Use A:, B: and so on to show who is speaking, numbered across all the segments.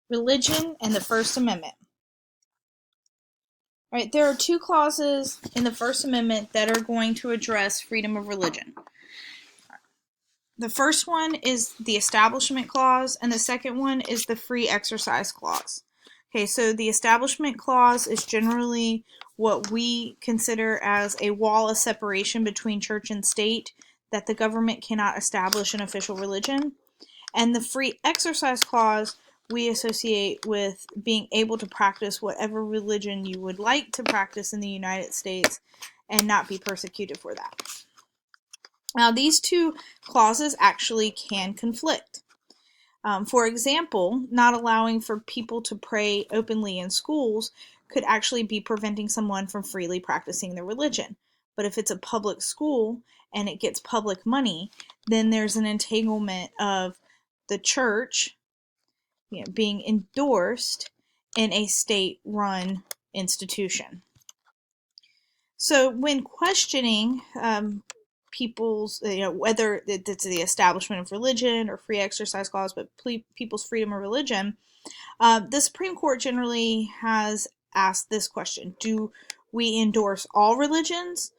A: Religion and the First Amendment. All right, there are two clauses in the First Amendment that are going to address freedom of religion. The first one is the Establishment Clause, and the second one is the Free Exercise Clause. Okay, so the Establishment Clause is generally what we consider as a wall of separation between church and state, that the government cannot establish an official religion. And the Free Exercise Clause we associate with being able to practice whatever religion you would like to practice in the United States and not be persecuted for that. Now, these two clauses actually can conflict. For example, not allowing for people to pray openly in schools could actually be preventing someone from freely practicing their religion. But if it's a public school and it gets public money, then there's an entanglement of the church being endorsed in a state-run institution. So when questioning people's, whether it's the establishment of religion or free exercise clause, but people's freedom of religion, the Supreme Court generally has asked this question: do we endorse all religions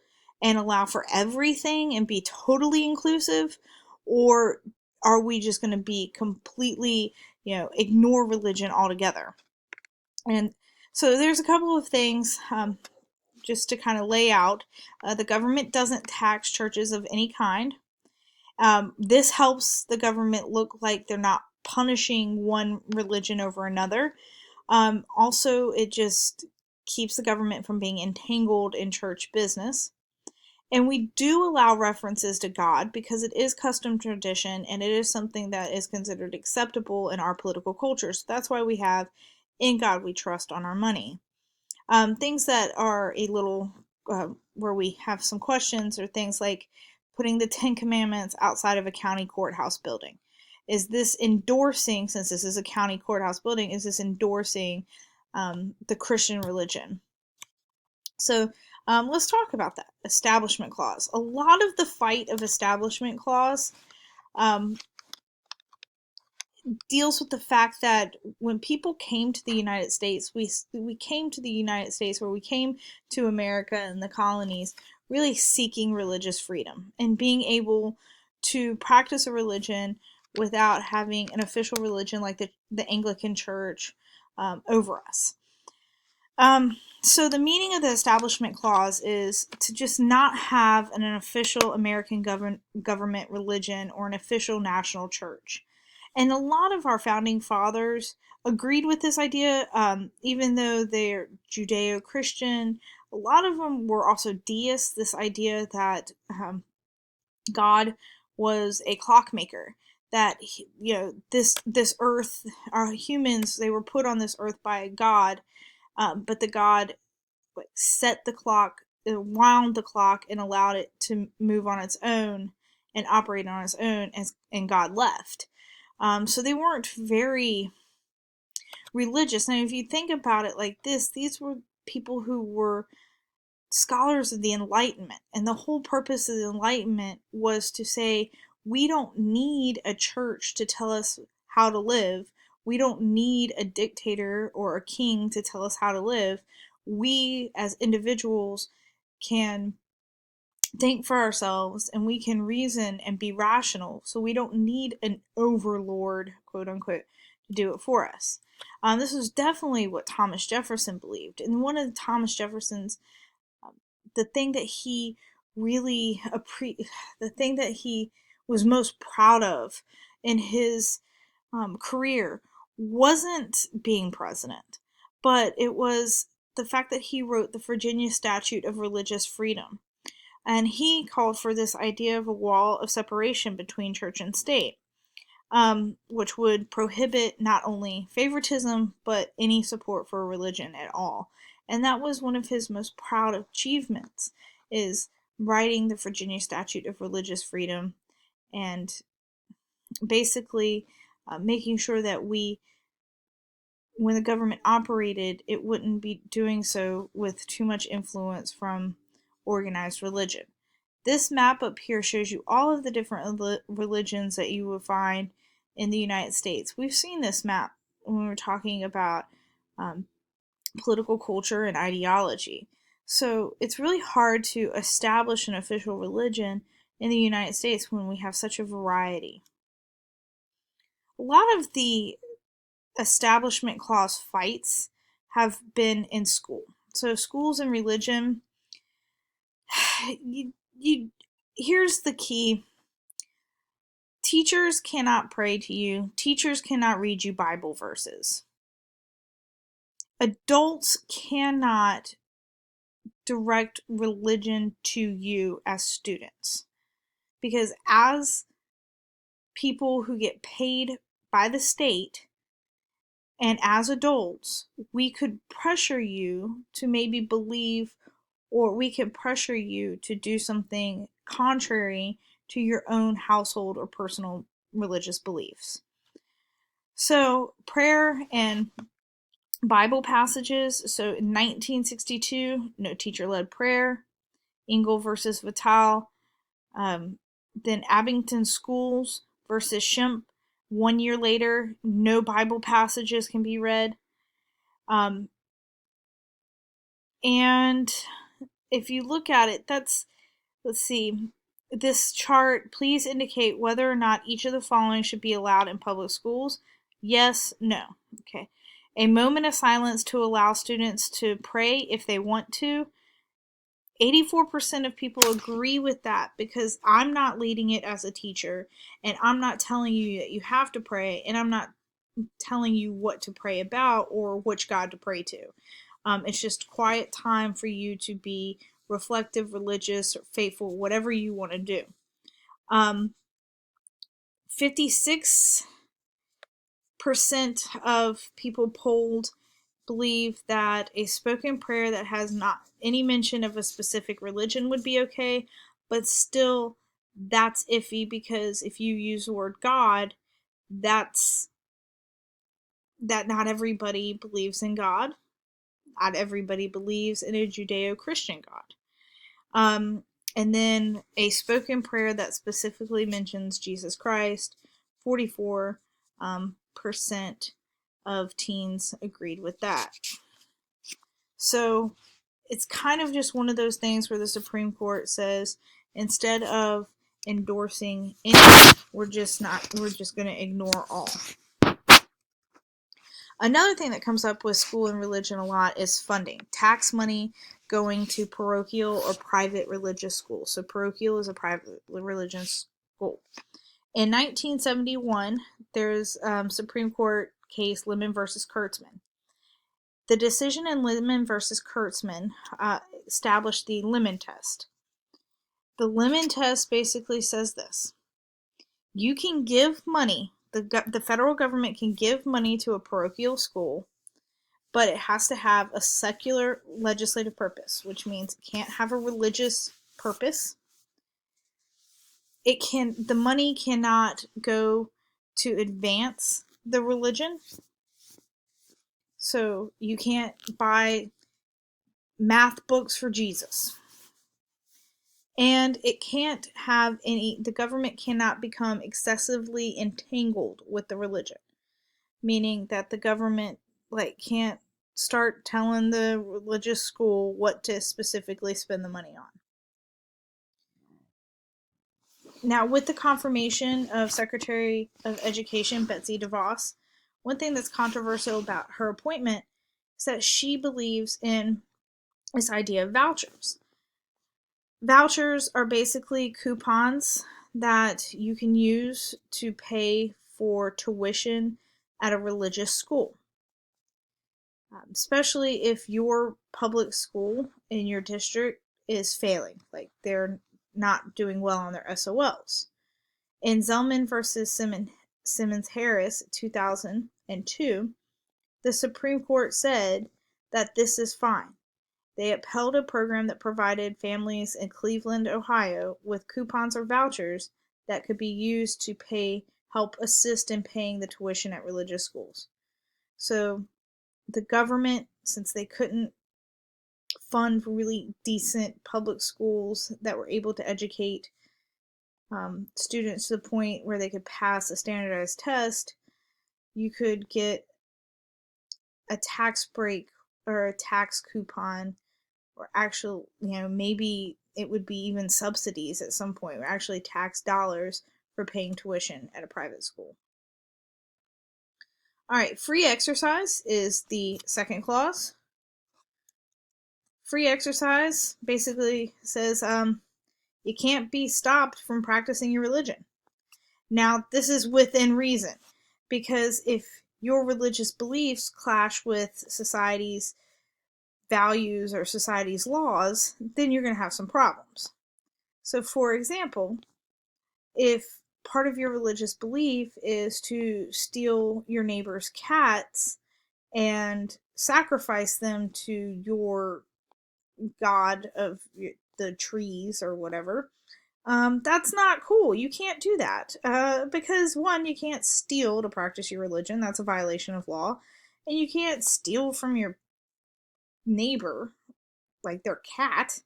A: and allow for everything and be totally inclusive, or are we just going to be completely, ignore religion altogether? And so there's a couple of things just to kind of lay out. The government doesn't tax churches of any kind. This helps the government look like they're not punishing one religion over another. Also, it just keeps the government from being entangled in church business. And we do allow references to God because it is custom tradition and it is something that is considered acceptable in our political culture. So that's why we have "In God We Trust" on our money. Things that are a little, where we have some questions, are things like putting the Ten Commandments outside of a county courthouse building. Is this endorsing, since this is a county courthouse building, is this endorsing the Christian religion? So let's talk about that. Establishment Clause. A lot of the fight of Establishment Clause deals with the fact that when people came to the United States, we came to the United States, or we came to America and the colonies, really seeking religious freedom and being able to practice a religion without having an official religion like the Anglican Church over us. So the meaning of the Establishment Clause is to just not have an official American government religion or an official national church. And a lot of our founding fathers agreed with this idea, even though they're Judeo-Christian. A lot of them were also deists, this idea that God was a clockmaker, that this earth, our humans, they were put on this earth by God, but the God set the clock, wound the clock, and allowed it to move on its own and operate on its own, and God left. So they weren't very religious. Now, if you think about it like this, these were people who were scholars of the Enlightenment, and the whole purpose of the Enlightenment was to say, we don't need a church to tell us how to live. We don't need a dictator or a king to tell us how to live. We, as individuals, can think for ourselves, and we can reason and be rational, so we don't need an overlord, quote unquote, to do it for us. This was definitely what Thomas Jefferson believed. And one of Thomas Jefferson's, the thing that he really the thing that he was most proud of in his career wasn't being president, but it was the fact that he wrote the Virginia Statute of Religious Freedom. And he called for this idea of a wall of separation between church and state, which would prohibit not only favoritism, but any support for religion at all. And that was one of his most proud achievements, is writing the Virginia Statute of Religious Freedom, and basically making sure that when the government operated, it wouldn't be doing so with too much influence from organized religion. This map up here shows you all of the different religions that you will find in the United States. We've seen this map when we're talking about um, political culture and ideology. So it's really hard to establish an official religion in the United States when we have such a variety. A lot of the Establishment Clause fights have been in school. So schools and religion, you here's the key. Teachers cannot pray to you. Teachers cannot read you Bible verses. Adults cannot direct religion to you as students. Because as people who get paid by the state and as adults, we could pressure you to maybe believe, or we could pressure you to do something contrary to your own household or personal religious beliefs. So, prayer and Bible passages. So, in 1962, no teacher led prayer. Engel versus Vital. Then Abington Schools versus Shemp. 1 year later, no Bible passages can be read. And if you look at it, let's see, this chart, please indicate whether or not each of the following should be allowed in public schools. Yes, no. Okay. A moment of silence to allow students to pray if they want to. 84% of people agree with that because I'm not leading it as a teacher, and I'm not telling you that you have to pray, and I'm not telling you what to pray about or which God to pray to. It's just quiet time for you to be reflective, religious, or faithful, whatever you want to do. 56% of people polled believe that a spoken prayer that has not any mention of a specific religion would be okay, but still that's iffy because if you use the word God, that's that not everybody believes in God. Not everybody believes in a Judeo-Christian God. And then a spoken prayer that specifically mentions Jesus Christ, 44% of teens agreed with that. So it's kind of just one of those things where the Supreme Court says instead of endorsing any, we're just going to ignore all. Another thing that comes up with school and religion a lot is funding. Tax money going to parochial or private religious schools. So parochial is a private religious school. In 1971, there's Supreme Court case Lemon versus Kurtzman. The decision in Lemon versus Kurtzman established the Lemon test. The Lemon test basically says this. You can give money, the federal government can give money to a parochial school, but it has to have a secular legislative purpose, which means it can't have a religious purpose. The money cannot go to advance the religion. So you can't buy math books for Jesus. And it can't have the government cannot become excessively entangled with the religion, meaning that the government can't start telling the religious school what to specifically spend the money on. Now, with the confirmation of Secretary of Education Betsy DeVos, one thing that's controversial about her appointment is that she believes in this idea of vouchers. Vouchers are basically coupons that you can use to pay for tuition at a religious school. Especially if your public school in your district is failing, like they're not doing well on their SOLs. In Zellman versus Simmons Harris, 2002, the Supreme Court said that this is fine. They upheld a program that provided families in Cleveland, Ohio, with coupons or vouchers that could be used to help assist in paying the tuition at religious schools. So the government, since they couldn't fund really decent public schools that were able to educate students to the point where they could pass a standardized test, you could get a tax break or a tax coupon, or actual, maybe it would be even subsidies at some point, or actually tax dollars for paying tuition at a private school. All right, free exercise is the second clause. Free exercise basically says you can't be stopped from practicing your religion. Now, this is within reason, because if your religious beliefs clash with society's values or society's laws, then you're going to have some problems. So, for example, if part of your religious belief is to steal your neighbor's cats and sacrifice them to your god of the trees or whatever, that's not cool. You can't do that. Because, one, you can't steal to practice your religion. That's a violation of law. And you can't steal from your neighbor, like their cat.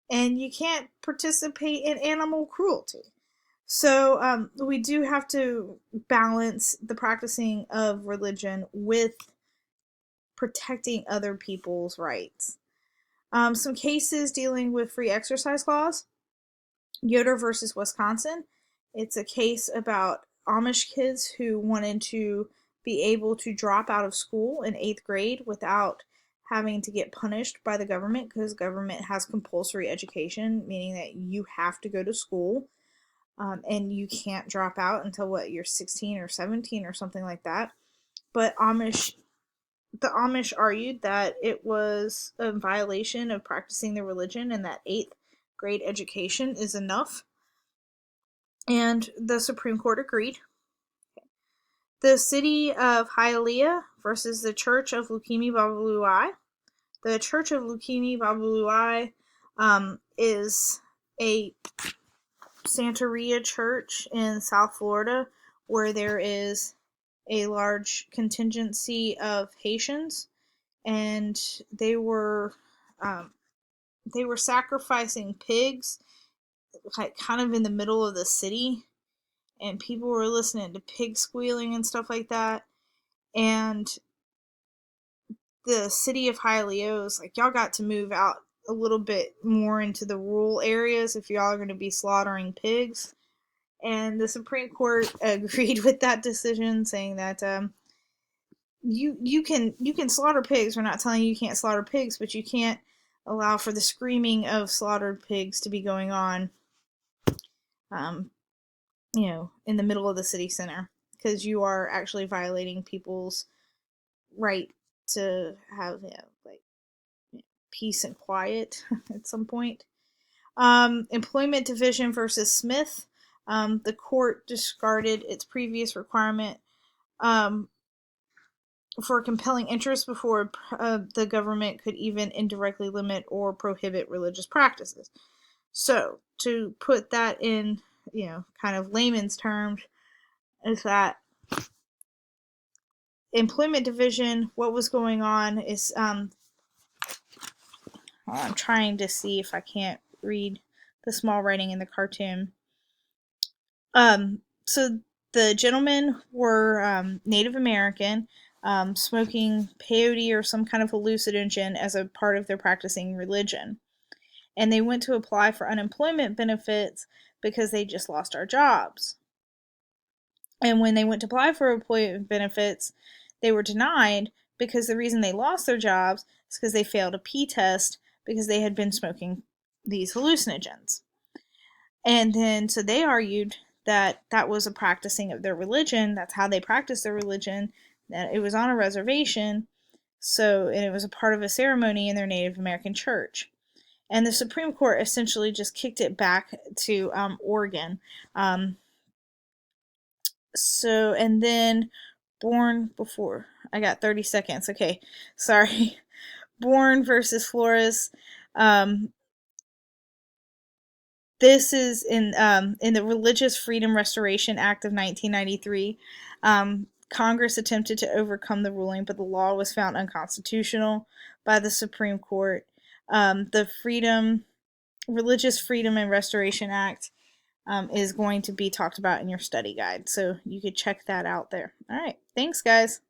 A: And you can't participate in animal cruelty. So we do have to balance the practicing of religion with protecting other people's rights. Some cases dealing with free exercise clause: Yoder versus Wisconsin. It's a case about Amish kids who wanted to be able to drop out of school in 8th grade without having to get punished by the government, because government has compulsory education, meaning that you have to go to school, and you can't drop out until you're 16 or 17 or something like that. But the Amish argued that it was a violation of practicing the religion and that 8th grade education is enough. And the Supreme Court agreed. The city of Hialeah versus the Church of Lukemi Babalui. The Church of Lukemi Babalui is a Santeria church in South Florida where there is a large contingency of Haitians, and they were sacrificing pigs, like kind of in the middle of the city, and people were listening to pig squealing and stuff like that. And the city of Hialeah was like, y'all got to move out a little bit more into the rural areas if y'all are going to be slaughtering pigs. And the Supreme Court agreed with that decision, saying that you can slaughter pigs. We're not telling you can't slaughter pigs, but you can't allow for the screaming of slaughtered pigs to be going on, um, in the middle of the city center, because you are actually violating people's right to have peace and quiet at some point. Employment Division versus Smith. The court discarded its previous requirement for compelling interest before the government could even indirectly limit or prohibit religious practices. So, to put that in, kind of layman's terms, is that Employment Division, what was going on is, I'm trying to see if I can't read the small writing in the cartoon. So the gentlemen were Native American, smoking peyote or some kind of hallucinogen as a part of their practicing religion. And they went to apply for unemployment benefits because they just lost our jobs. And when they went to apply for employment benefits, they were denied because the reason they lost their jobs is because they failed a P test because they had been smoking these hallucinogens. And then, so they argued that that was a practicing of their religion. That's how they practiced their religion. That it was on a reservation. And it was a part of a ceremony in their Native American church. And the Supreme Court essentially just kicked it back to Oregon. And then I got 30 seconds. Okay, sorry. Bourne versus Flores. This is in the Religious Freedom Restoration Act of 1993. Congress attempted to overcome the ruling, but the law was found unconstitutional by the Supreme Court. The Religious Freedom and Restoration Act is going to be talked about in your study guide, so you could check that out there. All right, thanks, guys.